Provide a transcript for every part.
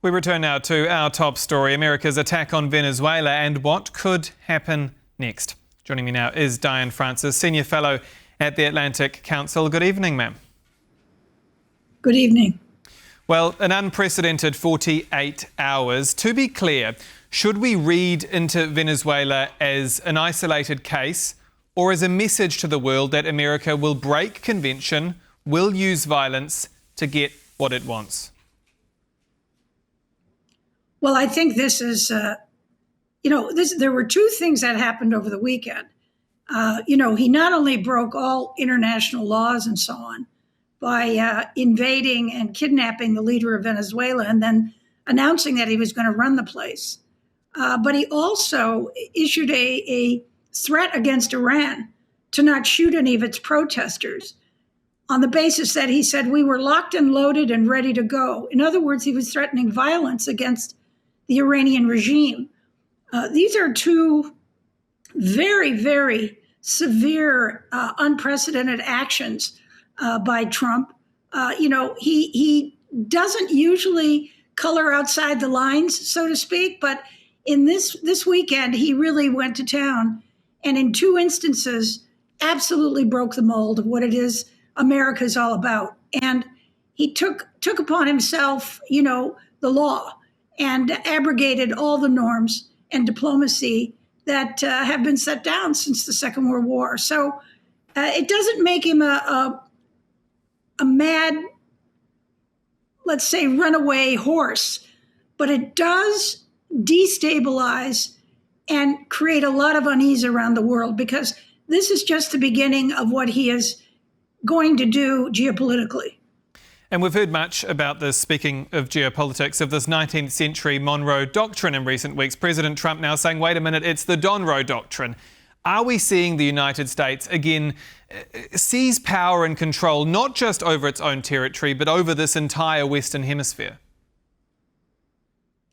We return now to our top story, America's attack on Venezuela and what could happen next. Joining me now is Diane Francis, Senior Fellow at the Atlantic Council. Good evening, ma'am. Good evening. Well, an unprecedented 48 hours. To be clear, should we read into Venezuela as an isolated case or as a message to the world that America will break convention, will use violence to get what it wants? Well, I think this is, there were two things that happened over the weekend. He not only broke all international laws and so on by invading and kidnapping the leader of Venezuela and then announcing that he was going to run the place, but he also issued a threat against Iran to not shoot any of its protesters on the basis that he said we were locked and loaded and ready to go. In other words, he was threatening violence against the Iranian regime. These are two very, very severe, unprecedented actions by Trump. He doesn't usually color outside the lines, so to speak, but in this weekend, he really went to town and in two instances absolutely broke the mold of what it is America is all about. And he took upon himself, the law and abrogated all the norms and diplomacy that have been set down since the Second World War. So it doesn't make him a mad, let's say, runaway horse, but it does destabilize and create a lot of unease around the world because this is just the beginning of what he is going to do geopolitically. And we've heard much about this, speaking of geopolitics, of this 19th century Monroe Doctrine in recent weeks. President Trump now saying, wait a minute, it's the Donroe Doctrine. Are we seeing the United States again seize power and control, not just over its own territory, but over this entire Western Hemisphere?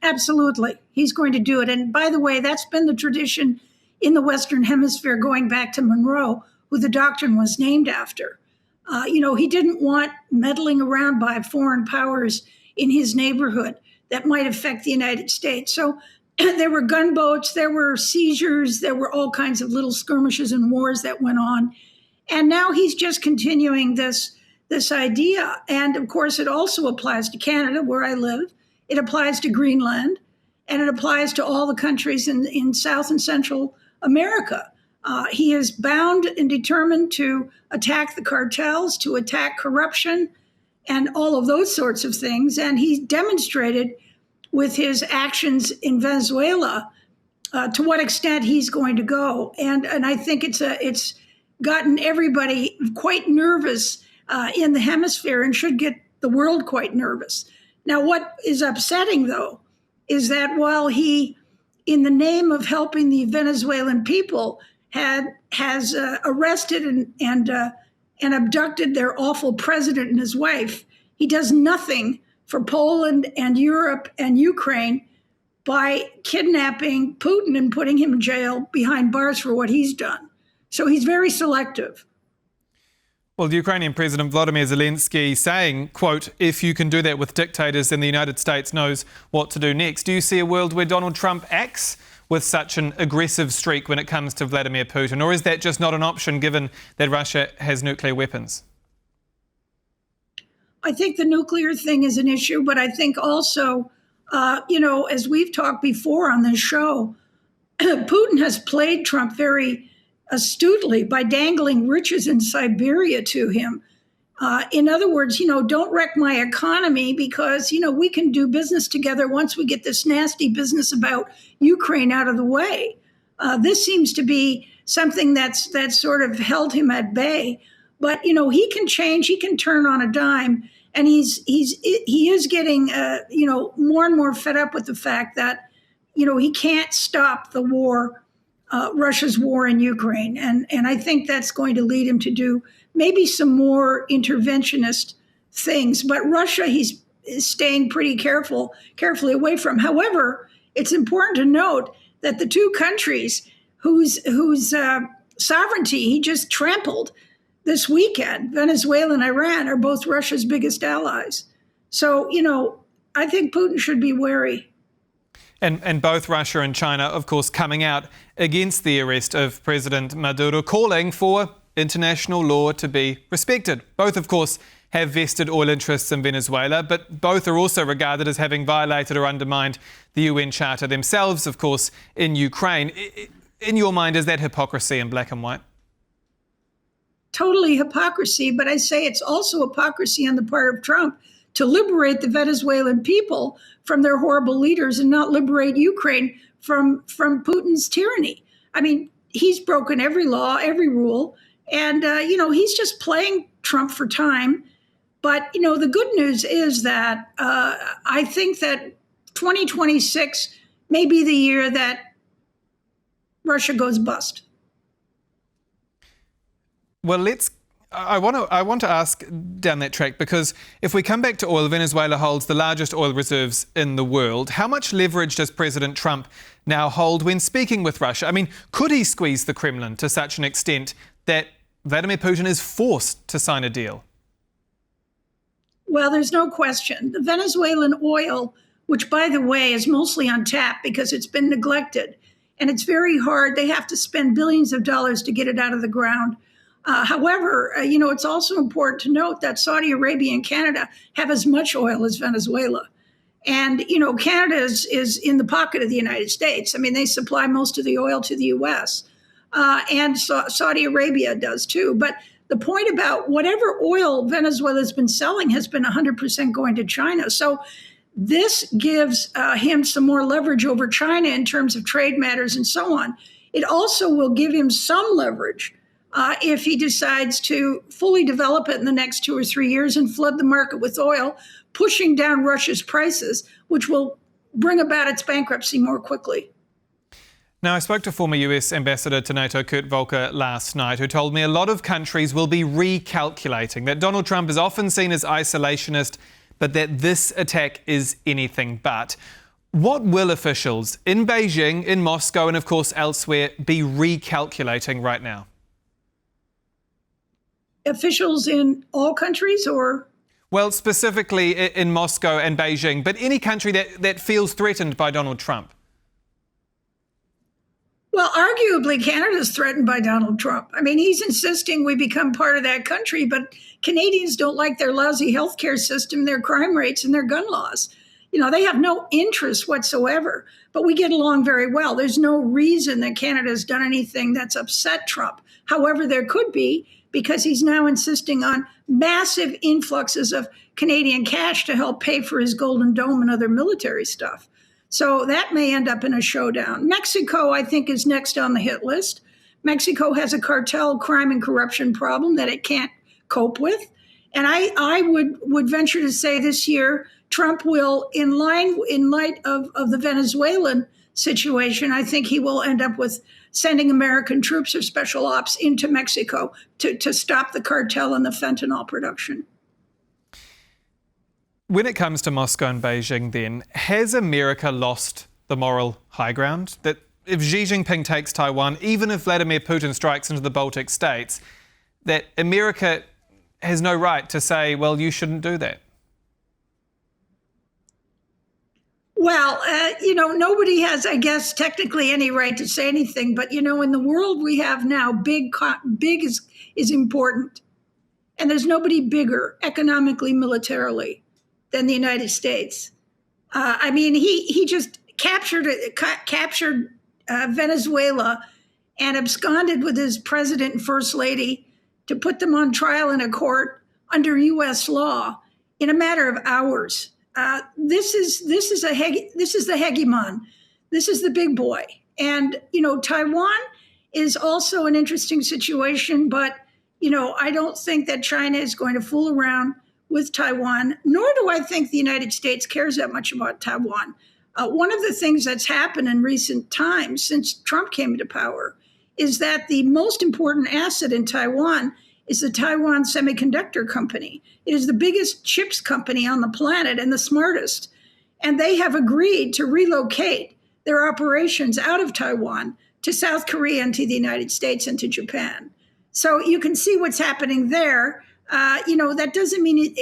Absolutely. He's going to do it. And by the way, that's been the tradition in the Western Hemisphere going back to Monroe, who the doctrine was named after. He didn't want meddling around by foreign powers in his neighborhood that might affect the United States. So there were gunboats, there were seizures, there were all kinds of little skirmishes and wars that went on. And now he's just continuing this idea. And of course, it also applies to Canada, where I live. It applies to Greenland, and it applies to all the countries in South and Central America. He is bound and determined to attack the cartels, to attack corruption, and all of those sorts of things. And he's demonstrated with his actions in Venezuela to what extent he's going to go. And I think it's gotten everybody quite nervous in the hemisphere and should get the world quite nervous. Now, what is upsetting, though, is that while he, in the name of helping the Venezuelan people, has arrested and abducted their awful president and his wife, he does nothing for Poland and Europe and Ukraine by kidnapping Putin and putting him in jail behind bars for what he's done. So he's very selective. Well, the Ukrainian President Volodymyr Zelensky saying, quote, if you can do that with dictators, then the United States knows what to do next. Do you see a world where Donald Trump acts with such an aggressive streak when it comes to Vladimir Putin? Or is that just not an option given that Russia has nuclear weapons? I think the nuclear thing is an issue, but I think also, as we've talked before on this show, Putin has played Trump very astutely by dangling riches in Siberia to him. In other words, don't wreck my economy because, we can do business together once we get this nasty business about Ukraine out of the way. This seems to be something that's sort of held him at bay. But, he can change, he can turn on a dime. And he is getting, more and more fed up with the fact that, he can't stop the war, Russia's war in Ukraine. And I think that's going to lead him to do maybe some more interventionist things. But Russia, he's staying pretty carefully away from. However, it's important to note that the two countries whose sovereignty he just trampled this weekend, Venezuela and Iran, are both Russia's biggest allies. So, I think Putin should be wary. And both Russia and China, of course, coming out against the arrest of President Maduro, calling for international law to be respected. Both, of course, have vested oil interests in Venezuela, but both are also regarded as having violated or undermined the UN Charter themselves, of course, in Ukraine. In your mind, is that hypocrisy in black and white? Totally hypocrisy, but I say it's also hypocrisy on the part of Trump to liberate the Venezuelan people from their horrible leaders and not liberate Ukraine from Putin's tyranny. I mean, he's broken every law, every rule, and, he's just playing Trump for time. But, the good news is that I think that 2026 may be the year that Russia goes bust. Well, I want to ask down that track, because if we come back to oil, Venezuela holds the largest oil reserves in the world. How much leverage does President Trump now hold when speaking with Russia? I mean, could he squeeze the Kremlin to such an extent that Vladimir Putin is forced to sign a deal? Well, there's no question. The Venezuelan oil, which, by the way, is mostly on tap because it's been neglected, and it's very hard. They have to spend billions of dollars to get it out of the ground. However, it's also important to note that Saudi Arabia and Canada have as much oil as Venezuela. And, Canada is in the pocket of the United States. I mean, they supply most of the oil to the U.S. And Saudi Arabia does too. But the point about whatever oil Venezuela has been selling has been 100% going to China. So this gives him some more leverage over China in terms of trade matters and so on. It also will give him some leverage if he decides to fully develop it in the next 2 or 3 years and flood the market with oil, pushing down Russia's prices, which will bring about its bankruptcy more quickly. Now, I spoke to former US Ambassador to NATO, Kurt Volker, last night, who told me a lot of countries will be recalculating, that Donald Trump is often seen as isolationist, but that this attack is anything but. What will officials in Beijing, in Moscow, and of course elsewhere be recalculating right now? Officials in all countries, or? Well, specifically in Moscow and Beijing, but any country that feels threatened by Donald Trump. Well, arguably, Canada's threatened by Donald Trump. I mean, he's insisting we become part of that country, but Canadians don't like their lousy healthcare system, their crime rates, and their gun laws. They have no interest whatsoever, but we get along very well. There's no reason that Canada has done anything that's upset Trump. However, there could be, because he's now insisting on massive influxes of Canadian cash to help pay for his Golden Dome and other military stuff. So that may end up in a showdown. Mexico, I think, is next on the hit list. Mexico has a cartel crime and corruption problem that it can't cope with. And I would venture to say this year, Trump will, in light of the Venezuelan situation, I think he will end up with sending American troops or special ops into Mexico to stop the cartel and the fentanyl production. When it comes to Moscow and Beijing, then, has America lost the moral high ground? That if Xi Jinping takes Taiwan, even if Vladimir Putin strikes into the Baltic states, that America has no right to say, well, you shouldn't do that? Well, nobody has, I guess, technically any right to say anything. But, in the world we have now, big is important. And there's nobody bigger economically, militarily than the United States. He just captured Venezuela and absconded with his president and first lady to put them on trial in a court under U.S. law in a matter of hours. This is the hegemon. This is the big boy. And, Taiwan is also an interesting situation, but, I don't think that China is going to fool around with Taiwan, nor do I think the United States cares that much about Taiwan. One of the things that's happened in recent times since Trump came to power is that the most important asset in Taiwan is the Taiwan Semiconductor Company. It is the biggest chips company on the planet and the smartest. And they have agreed to relocate their operations out of Taiwan to South Korea and to the United States and to Japan. So you can see what's happening there. That doesn't mean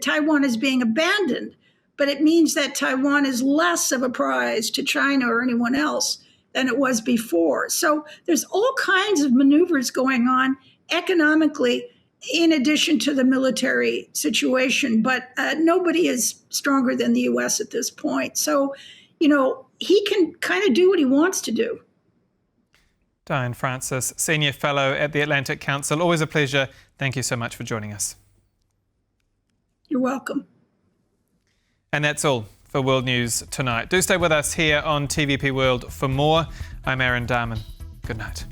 Taiwan is being abandoned, but it means that Taiwan is less of a prize to China or anyone else than it was before. So there's all kinds of maneuvers going on economically in addition to the military situation, but nobody is stronger than the U.S. at this point. So, he can kind of do what he wants to do. Diane Francis, Senior Fellow at the Atlantic Council. Always a pleasure. Thank you so much for joining us. You're welcome. And that's all for World News tonight. Do stay with us here on TVP World for more. I'm Aaron Darman. Good night.